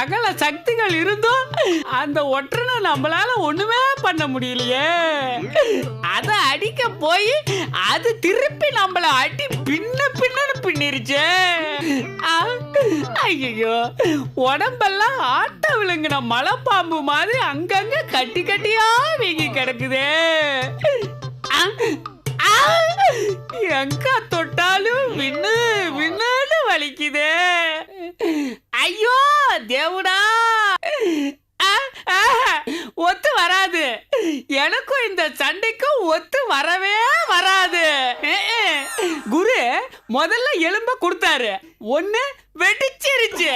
சகல சக்திகள் இருந்தும் அந்த ஒற்றனை நம்மளால ஒண்ணுமே பண்ண முடியலையே. அத அடிக்க போய் அது திருப்பி நம்மள அடி பின்னன்னு பின்னிருச்சே. ஐயோ, உடம்பெல்லாம் ஆட்ட விழுங்கின மலைப்பாம்பு மாதிரி அங்கங்க கட்டி கட்டியா வீங்கி கிடக்குதே. எங்க தொட்டாலும் விண்ணு விண்ணுன்னு வலிக்குதே. ஐயோ தேவுடா, ஒத்து வராது. எனக்கும் இந்த சண்டைக்கும் ஒத்து வரவே வராது. குரு முதல்ல எலும்ப கொடுத்தாரு, ஒண்ணு வெடிச்சிருச்சு,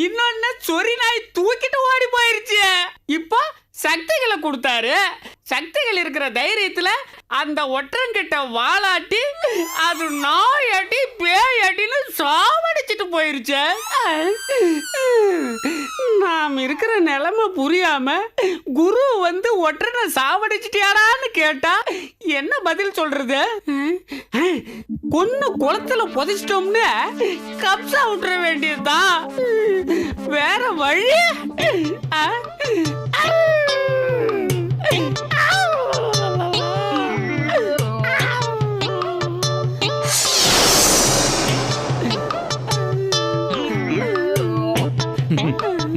இன்னொன்னு சொறி நாய் தூக்கிட்டு ஓடி போயிருச்சு. இப்போ சக்திகளை கொடுத்தாரு. சக்திகள் இருக்கிற தைரியத்துல அந்த ஒற்றங்கிட்ட வாலாட்டி அது நாய் அடி பேய் அடின்னு சாவடிச்சிட்டு போயிருச்சு. நாம் இருக்கிற நிலைமை புரியாம குரு வந்து ஒற்றனை சாவடிச்சிட்டியாடான்னு கேட்டா என்ன பதில் சொல்றது? கொன்னு குளத்துல புதைச்சிட்டோம்னு கப்சா விட்டுற வேண்டியதுதான், வேற வழி.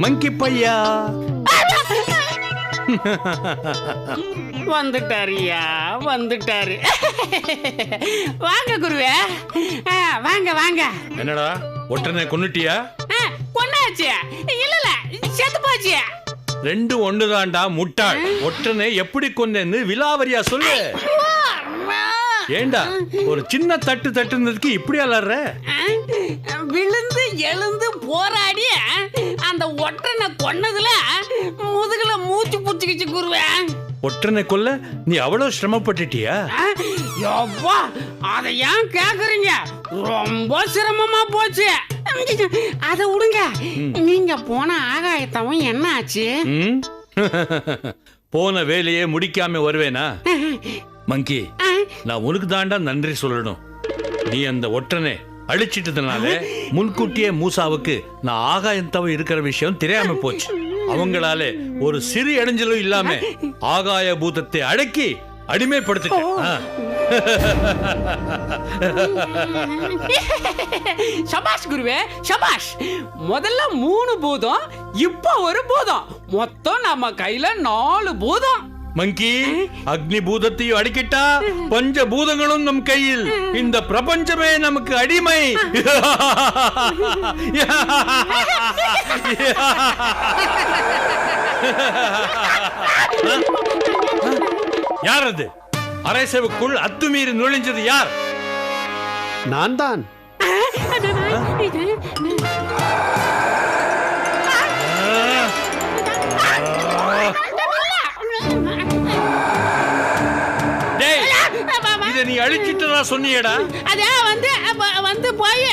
மங்கி பையா வந்துட்டாரியா, வந்துட்டாரு. வாங்க குருவே, வாங்க வாங்க. என்னடா ஒற்றனை கொன்னுட்டியா? கொன்னாச்சு. இல்ல செத்து போச்சு. ரெண்டு ஒண்ணுதான்டா முட்டாள். ஒற்றனை எப்படி கொன்னேன்னு விலாவரியா சொல்லு. ஏண்டா ஒரு சின்ன தட்டு தட்டுனதுக்கு இப்படி அலற? விழுந்து எழுந்து போராடி அந்த ஒற்றனை கொன்னதுல முதுகுல மூச்சு புடிச்சுக்கிச்சு குருவே. ஒற்றனை கொல்ல நீ அவ்வளவு சிரமப்பட்டுட்டியா? யப்பா, அதை ஏன் கேக்குறீங்க? ரொம்ப சிரமமா போச்சு. அதை விடுங்க, நீங்க போன ஆகாயத்தவன் என்ன ஆச்சு? போன வேலையே முடிக்காம வருவேனா? மங்கி, நான் உனக்கு தாண்டா நன்றி சொல்லணும். நீ அந்த ஒற்றனை அழிச்சிட்டதுனால முன்கூட்டியே மூசாவுக்கு நான் ஆகாயத்தவன் இருக்கிற விஷயம் தெரியாம போச்சு. அவங்களால ஒரு சிறு இடைஞ்சலும் இல்லாம ஆகாய பூதத்தை அடக்கி அடிமைப்படுத்திட்டேன். சபாஷ் குருவே, சபாஷ். முதல்ல 3 பூதம், இப்போ ஒரு பூதம், மொத்தம் நம்ம கையில 4 பூதம். மங்கி, அக்னி பூதத்தையும் அடிக்கிட்டா பஞ்ச பூதங்களும் நம் கையில். இந்த பிரபஞ்சமே நமக்கு அடிமை. யார் அது? அரசவுக்குள் அத்துமீறி நுழைஞ்சது யார்? நான் தான். இதை நீ அழிச்சிட்டதா சொன்னியடா? வந்து போய்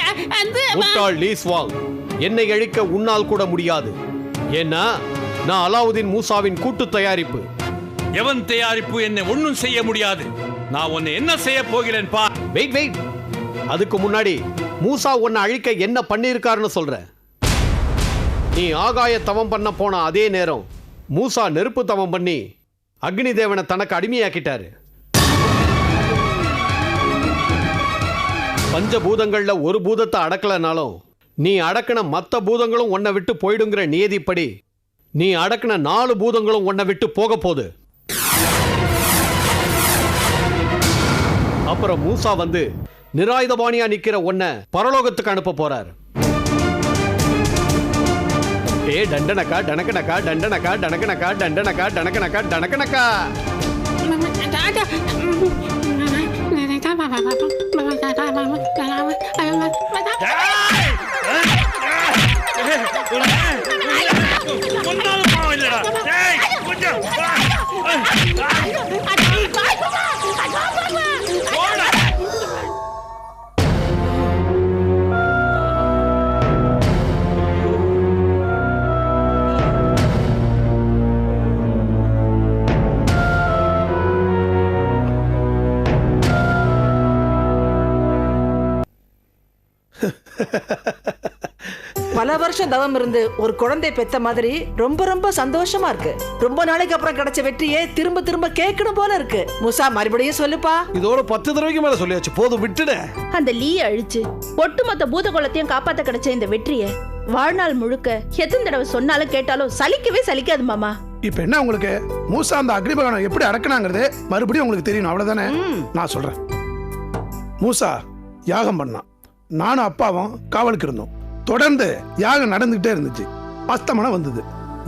முட்டாள் லீஸ்வாங், என்னை அழிக்க உன்னால் கூட முடியாது. ஏன்னா நான் அலாவுதீன் மூசாவின் கூட்டு தயாரிப்பு. எவன் தயாரிப்பு என்னை ஒன்னும் செய்ய முடியாது. நான் உன்னை என்ன செய்ய போகிறேன் பா. வெயிட், அதுக்கு முன்னாடி மூசா உன்னை அழிக்க என்ன பண்ணிருக்காருன்னு சொல்ற. நீ ஆகாய தவம் பண்ண போன அதே நேரம் மூசா நெருப்பு தவம் பண்ணி அக்னி தேவனை தனக்கு அடிமையாக்கிட்டாரு. பஞ்சபூதங்கள்ல ஒரு பூதத்தை அடக்கலனாலும் நீ அடக்கின மத்த பூதங்களும் உன்னை விட்டு போயிடுங்கிற நியதிப்படி நீ அடக்கின 4 பூதங்களும் உன்னை விட்டு போக போகுது. அப்புறம் மூசா வந்து நிராயுதபாணியா நிக்கிற உன்னை பரலோகத்துக்கு அனுப்ப போறார். ஏ டண்டனக்கா டனக்கனக்கா டண்டனக்கா டனக்கனக்கா டண்டனக்கா டனக்கனக்கா டனக்கனக்கா. வருஷம் தவம் இருந்து ஒரு குழந்தை பெத்த மாதிரி ரொம்ப ரொம்ப சந்தோஷமா இருக்கு. ரொம்ப நாளைக்கு அப்புறம் கிடைச்ச வெற்றியே திரும்ப திரும்ப கேட்கணும் போல இருக்கு. மூசா மறுபடியும் சொல்லுப்பா. இதோட 10 தடவைக்கு மேல சொல்லியாச்சு, போதும் விட்டுட. அந்த லீயை அழிச்சு ஒட்டுமொத்த பூத குலத்தையும் காப்பாத்த கிடைச்ச இந்த வெற்றியை வாழ்நாள் முழுக்க எத்தனை தடவை சொன்னாலும் கேட்டாலும் சலிக்கவே சலிக்காது மாமா. இப்ப என்ன உங்களுக்கு மூசா அந்த அக்னி பகவானை எப்படி அடக்குனாங்கிறது மறுபடியும் உங்களுக்கு தெரியணும், அவ்வளவுதானே? நான் சொல்றேன். மூசா யாகம் பண்ணான், நானும் அப்பாவும் காவலுக்கு இருந்தோம். தொடர்ந்து யாகம் நடந்துகிட்டே இருந்துச்சு. அஸ்தமனம் வந்தது,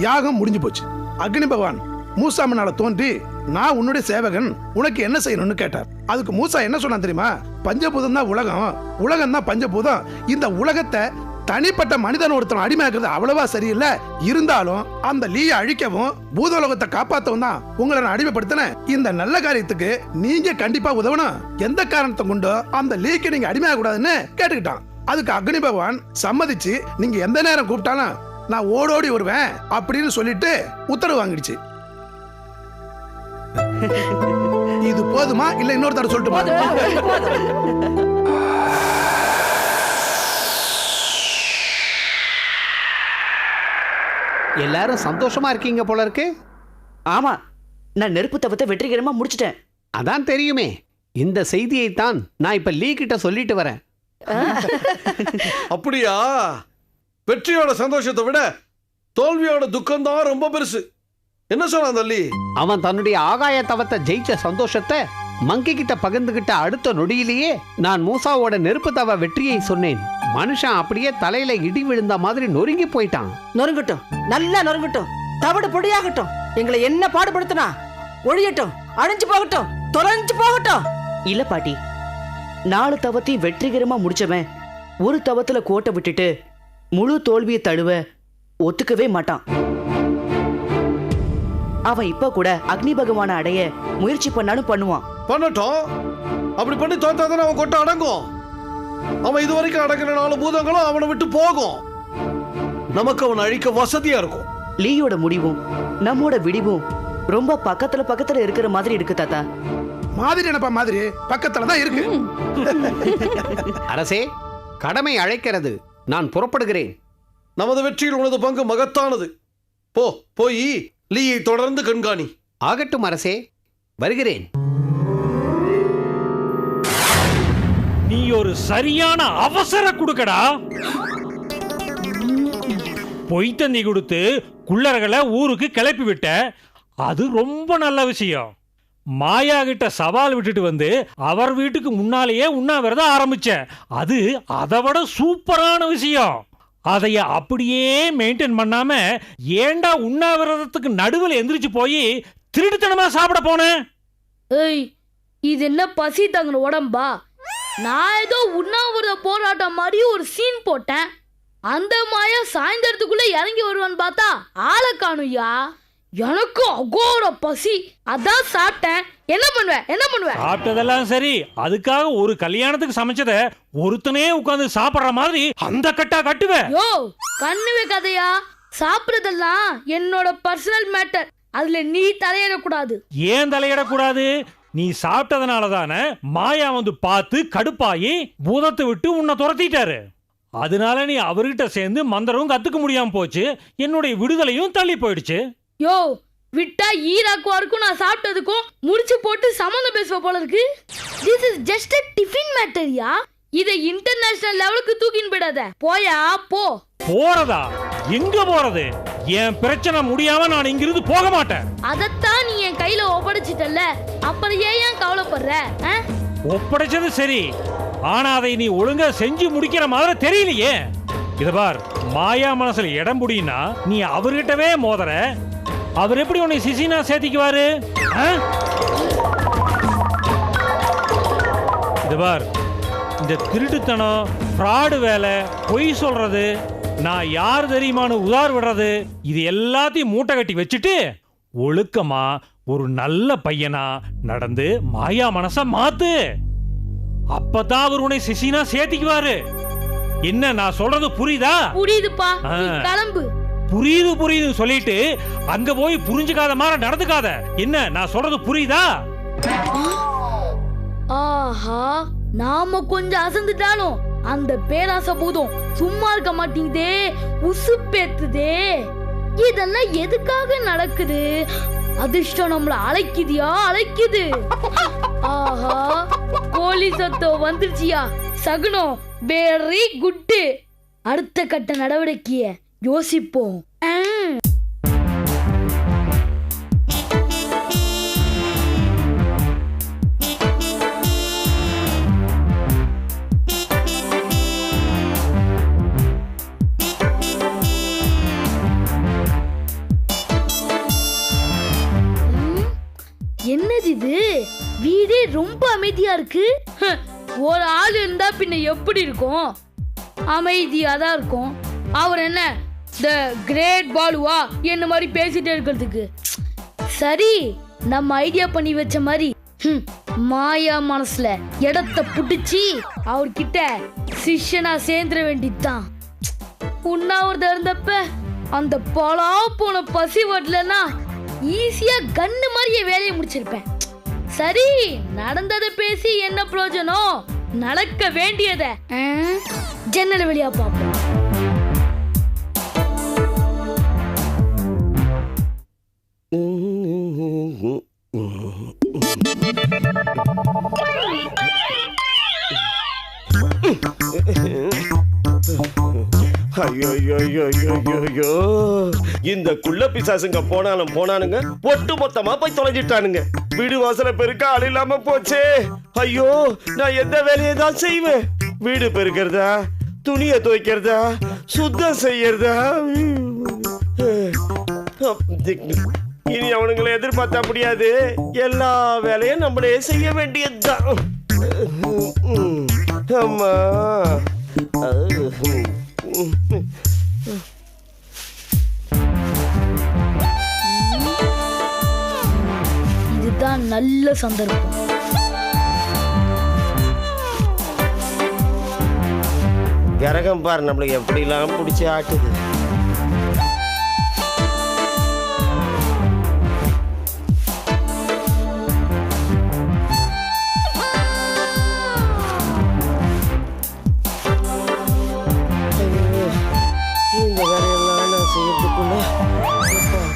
யாகம் முடிஞ்சு போச்சு. அக்னி பகவான் மூசா முன்னால தோன்றி, நான் உன்னுடைய சேவகன், உனக்கு என்ன செய்யணும்னு கேட்டார். அதுக்கு மூசா என்ன சொன்னான் தெரியுமா? பஞ்சபூதம் தான் உலகம், உலகம் தான் பஞ்சபூதம். இந்த உலகத்தை தனிப்பட்ட மனிதன் ஒருத்தன் அடிமையாக்குறது அவ்வளவா சரியில்லை. இருந்தாலும் அந்த லீயை அழிக்கவும் பூதோலகத்தை காப்பாற்றவும் தான் உங்களை நான் அடிமைப்படுத்தினேன். இந்த நல்ல காரியத்துக்கு நீங்க கண்டிப்பா உதவணும். எந்த காரணத்தை கொண்டோ அந்த லீக்கு நீங்க அடிமையாக கூடாதுன்னு கேட்டுக்கிட்டான். அதுக்கு அக்னி பகவான் சம்மதிச்சு, நீங்க எந்த நேரம் கூப்பிட்டாலும் நான் ஓடோடி வருவேன் அப்படின்னு சொல்லிட்டு உத்தரவு வாங்கிடுச்சு. இது போதுமா இல்ல இன்னொரு தடவை சொல்லட்டுமா? எல்லாரும் சந்தோஷமா இருக்கீங்க போல இருக்கு. ஆமா, நான் நெருப்பு தவத்தை வெற்றிகரமா முடிச்சிட்டேன். அதான் தெரியுமே. இந்த செய்தியை தான் நான் இப்ப லீ கிட்ட சொல்லிட்டு வரேன். அப்படியா? வெற்றியோட சந்தோஷத்தை விட தோல்வியோட துக்கம் தான் ரொம்ப பெருசு. என்ன சொன்னான் தள்ளி? அவன் தன்னுடைய ஆகாய தவத்தை ஜெயிச்ச சந்தோஷத்தை மங்கி கிட்ட பகிர்ந்துகிட்ட அடுத்த நொடியிலேயே நான் மூசாவோட நெருப்பு தவ வெற்றியை சொன்னேன். மனுஷன் அப்படியே தலையில இடி விழுந்த மாதிரி நொறுங்கி போயிட்டான். நொறுங்கட்டும், நல்லா நொறுங்கட்டும், தவிடு பொடியாகட்டும், எங்களை என்ன பாடுபடுத்தினா ஒழியட்டும், அழிஞ்சு போகட்டும், தொலைஞ்சு போகட்டும். இல்ல பாட்டி, 4 தவத்தையும் வெற்றிகரமா முடிச்சவன் ஒரு தவத்துல கோட்டை விட்டுட்டு முழு தோல்வியை தழுவ ஒத்துக்கவே மாட்டான். அவன் இப்ப கூட அக்னி பகவானை அடைய முயற்சி பண்ணாலும் பண்ணுவான். பண்ணட்டும். அப்படி பண்ணி தோத்தாதானே அவன் கொட்ட அடங்கும். அவன் இதுவரைக்கும் அடங்கின 4 பூதங்களும் அவனை விட்டு போகும். நமக்கு அவனை அழிக்க வசதியா இருக்கும். லீயோட முடிவும் நம்மோட விடிவும் ரொம்ப பக்கத்துல இருக்கிற மாதிரி இருக்கு தாத்தா. மாதிரி என்னப்பா மாதிரி? பக்கத்துல தான் இருக்கு. அரசே, கடமை அழைக்கிறது. நான் புறப்படுகிறேன். நமது வெற்றியில் உனது பங்கு மகத்தானது. போய் லீயை தொடர்ந்து கண்காணி. ஆகட்டும் அரசே, வருகிறேன். நீ ஒரு சரியான அவசர குடுக்கடா. பொய் தண்ணி கொடுத்து குள்ளர்களை ஊருக்கு கிளப்பி விட்ட, அது ரொம்ப நல்ல விஷயம். மாயா கிட்ட சவால் விட்டுட்டு வந்து அவர் வீட்டுக்கு முன்னாலேயே உண்ணாவிரதம் ஆரம்பிச்ச, அது அதை விட சூப்பரான விஷயம். அதைய அப்படியே மெயின்டைன் பண்ணாம ஏண்டா உண்ணாவிரதத்துக்கு நடுவில் எந்திரிச்சு போய் திருட்டுத்தனமா சாப்பிட போனேன்? ஏய், இது என்ன பசி தங்கின உடம்பா? நான் ஏதோ உண்ணாவிரத போராட்டம் மாதிரி ஒரு சீன் போட்டேன். அந்த மாயா சாயந்தரத்துக்குள்ள இறங்கி வருவான்னு பார்த்தா ஆளை காணுயா. எனக்கு அகோர பசி, அதான் சாப்பிட்டேன். என்ன பண்ணுவேன்? சாப்பிட்டதெல்லாம் சரி, அதுக்காக ஒரு கல்யாணத்துக்கு சமைச்சத ஒருத்தனே உட்கார்ந்து சாப்பிடுற மாதிரி அந்த கட்டா கட்டுவேன். யோ, கண்ணுவே கதையா? சாப்பிடுறதெல்லாம் என்னோட பர்சனல் மேட்டர். அதுல நீ தலையிடக்கூடாது. ஏன் தலையிடக்கூடாது? நீ சாப்பிட்டதுனால தானே மாயா வந்து பார்த்து கடுப்பாயி பூதத்தை விட்டு உன்னை துரத்திட்டாரு. அதனால நீ அவர்கிட்ட சேர்ந்து மந்திரமும் கத்துக்க முடியாம போச்சு. என்னுடைய விடுதலையும் தள்ளி போயிடுச்சு. யோ, விட்டா ஈராக்குவாருக்கும் நான் சாப்பிட்டதுக்கும் முடிச்சு போட்டு சம்மந்தம் பேசுவ போல இருக்கு. This is just a tiffin மேட்டர்யா. இதை இன்டர்நேஷனல் லெவலுக்கு தூக்கின்னு போயிடாத. போயா போ. போறதா? எங்க போறது? என் பிரச்சனை முடியாம நான் இங்கிருந்து போக மாட்டேன். அதத்தான் நீ என் கையில ஒப்படைச்சிட்டல்ல, அப்புறம் ஏன் கவலைப்படுற? ஒப்படைச்சது சரி, ஆனா அதை நீ ஒழுங்கா செஞ்சு முடிக்கிற மாதிரி தெரியலையே. இத பார், மாயா மனசுல இடம் புடினா நீ அவர்கிட்டவே மோதற. அவர் எப்படி உன்னை சிசினா சேர்த்திக்குவாரு? இத பார், இந்த திருட்டுத்தனம், ஃப்ராடு வேலை, பொய் சொல்றது, நான் யார் தெரியுமான்னு உதார் விடுறது, இது எல்லாத்தையும் மூட்டை கட்டி வச்சுட்டு ஒழுக்கமா ஒரு நல்ல பையனா நடந்து மாயா மனச மாத்து. அப்பதான் அவர் உன்னை சிசினா சேர்த்திக்குவாரு. என்ன நான் சொல்றது புரியுதா? புரியுதுப்பா, கிளம்பு. புரியுது சொல்லிட்டு அங்க போய் புரிஞ்சுக்காத மாதிரி நடந்துக்காத. என்ன நான் சொல்றது புரியுதா? ஆஹா, நாம கொஞ்சம் அசந்துட்டாலும் அந்த பேராசை போதும் சும்மா இருக்க மாட்டேங்குதே, உசுப்பேத்துதே. இதெல்லாம் எதுக்காக நடக்குது? அதிர்ஷ்டம் நம்மள அழைக்குதியா, அழைக்குது. ஆஹா, கோழி சத்தம் வந்துருச்சியா, சகுனம். Very good. அடுத்த கட்ட நடவடிக்கைய யோசிப்போம். என்னது இது? வீடே ரொம்ப அமைதியா இருக்கு. ஒரு ஆள் இருந்தா பின்ன எப்படி இருக்கும்? அமைதியா தான் இருக்கும். அவர் என்ன த கிரேட் பாலுவா என்ன மாதிரி பேசிட்டே இருக்கிறதுக்கு? சரி, நம்ம ஐடியா பண்ணி வச்ச மாதிரி மாயா மனசுல இடத்த புடிச்சு அவர்கிட்ட சிஷ்யனா சேர்ந்துட வேண்டியதுதான். உண்ணாவிரதம் இருந்தப்ப அந்த பலா போன பசி வரலன்னா ஈஸியா கண்ணு மாதிரியே வேலையை முடிச்சிருப்பேன். சரி, நடந்ததை பேசி என்ன பிரயோஜனம்? நடக்க வேண்டியத ஜன்னல் வழியா பார்ப்போம். ஐயோ, இந்த குள்ள பிசாசுங்க போனானுங்க ஒட்டு மொத்தமா போய் தொலைஞ்சிட்டானுங்க. வீடு வாசல பெருக்க ஆள் இல்லாம போச்சே. ஐயோ, நான் எந்த வேலையை தான் செய்வேன்? வீடு பெருக்கிறதா, துணியை துவைக்கிறதா, சுத்தம் செய்யறதா? இனி அவனுங்களை எதிர்பார்த்தா முடியாது. எல்லா வேலையும் நம்மளே செய்ய வேண்டியதுதான். அம்மா, இதுதான் நல்ல சந்தர்ப்பம். கரகம் பாரு நம்மளுக்கு எப்படிலாம் பிடிச்சி ஆட்டுது. இந்த வேலையெல்லாம் நான் செய்யறதுக்குள்ள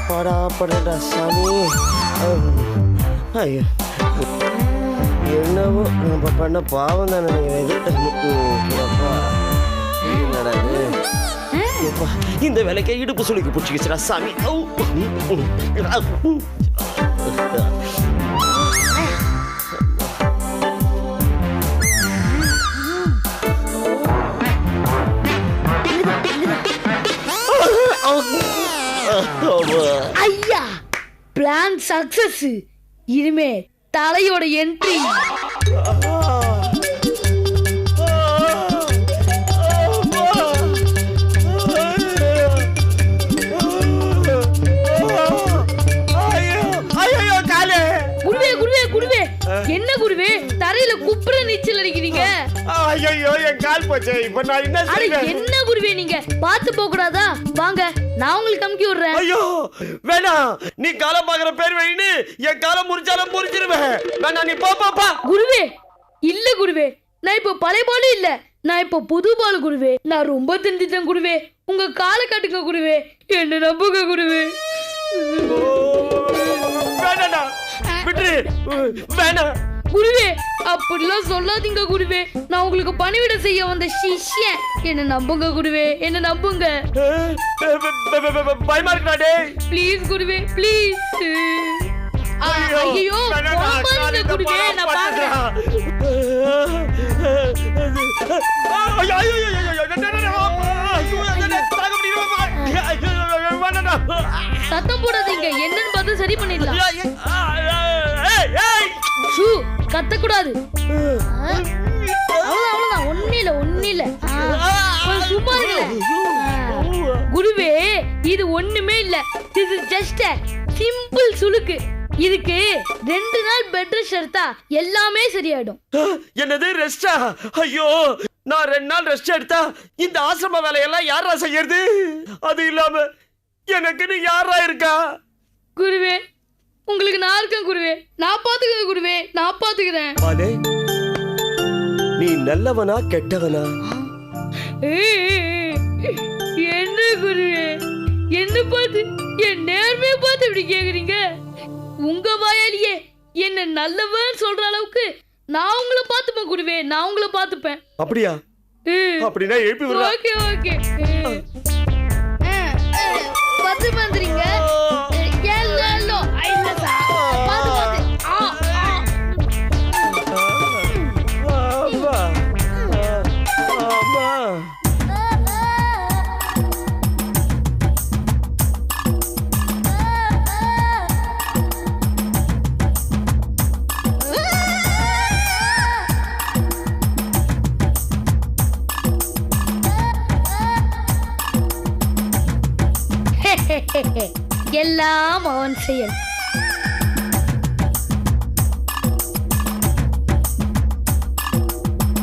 படாப்படா சாமி. ஐயோ, என்னவோ நம்ம பண்ண பாவம் தான் நினைக்கிறேன். இந்த வேலைக்கு இடுப்பு சுளுக்கு பிடிச்சிக்கிச்சுடா சாமி. ஐயா, பிளான் சக்சஸ். இனிமே தலையோட என்ட்ரி. என்ன குருவே, தரையில குப்புற நீச்சல் அடிக்கிறீங்க? ஐயோ, என் கால் போச்சே. இப்ப நான் என்ன செய்வேன்? என்ன குருவே, நீங்க பாத்து போக கூடாதா? வாங்க, நான் உங்களுக்கு அமுக்கி விடுறேன். ஐயோ, வேணாம். நீ காலம் பாக்குற பேர் வேணுன்னு என் காலம் முறிச்சாலும் முறிச்சிருவேன். வேணாம், நீ பா. குருவே, இல்ல குருவே, நான் இப்போ பழைய பாலு இல்ல, நான் இப்போ புது பாலு குருவே. நான் ரொம்ப திண்டிட்டேன் குருவே. உங்க காலை காட்டுங்க குருவே, என்ன நம்புங்க குருவே. வேணாடா, விட்டுரு. வேணாம் குருவே, அப்படிலாம் சொல்லாதீங்க குருவே. நான் உங்களுக்கு பணிவிட செய்ய வந்த சிஷ்யன். என்ன நம்புங்க குருவே, என்ன நம்புங்க. பயமா இருக்கா? ப்ளீஸ் குருவே, ப்ளீஸ். ஐயோ, குருவே, நான் பாக்குறேன். சத்தம் போடாதீங்க, என்னன்னு பார்த்து சரி பண்ணிடலாம். கத்தக்கூடாது. அவ்வளவுதான், ஒண்ணு இல்ல. சும்மா குருவே, இது ஒண்ணுமே இல்ல. இது ஜஸ்ட் சிம்பிள் சுளுக்கு. இதுக்கு 2 நாள் பெட் ரெஸ்ட் எடுத்தா எல்லாமே சரியாயிடும். என்னது ரெஸ்டா? ஐயோ, நான் 2 நாள் ரெஸ்ட் எடுத்தா இந்த ஆசிரம வேலையெல்லாம் யாரா செய்யறது? அது இல்லாம எனக்கு யாரா இருக்கா? குருவே, உங்களுக்கு நான் இருக்கேன் குருவே. நான் பாத்துக்கிறேன் குருவே, நான் பாத்துக்கிறேன். நீ நல்லவனா கெட்டவனா? என்ன குருவே, என்ன பார்த்து, என் நேர்மையை பார்த்து இப்படி கேக்குறீங்க? உங்க வாயாலேயே என்ன நல்லவன் சொல்ற அளவுக்கு நான் உங்களை பார்த்துப்பேன் குருவே, நான் உங்களை பார்த்துப்பேன். அப்படியா? அப்படின்னா எழுப்பி விடுறா. Okay okay. பத்து வந்துறீங்க. எல்லோ இல்ல சார். பாத்து பாத்து. அம்மா. அம்மா. எல்லாம் அவன் செயல்.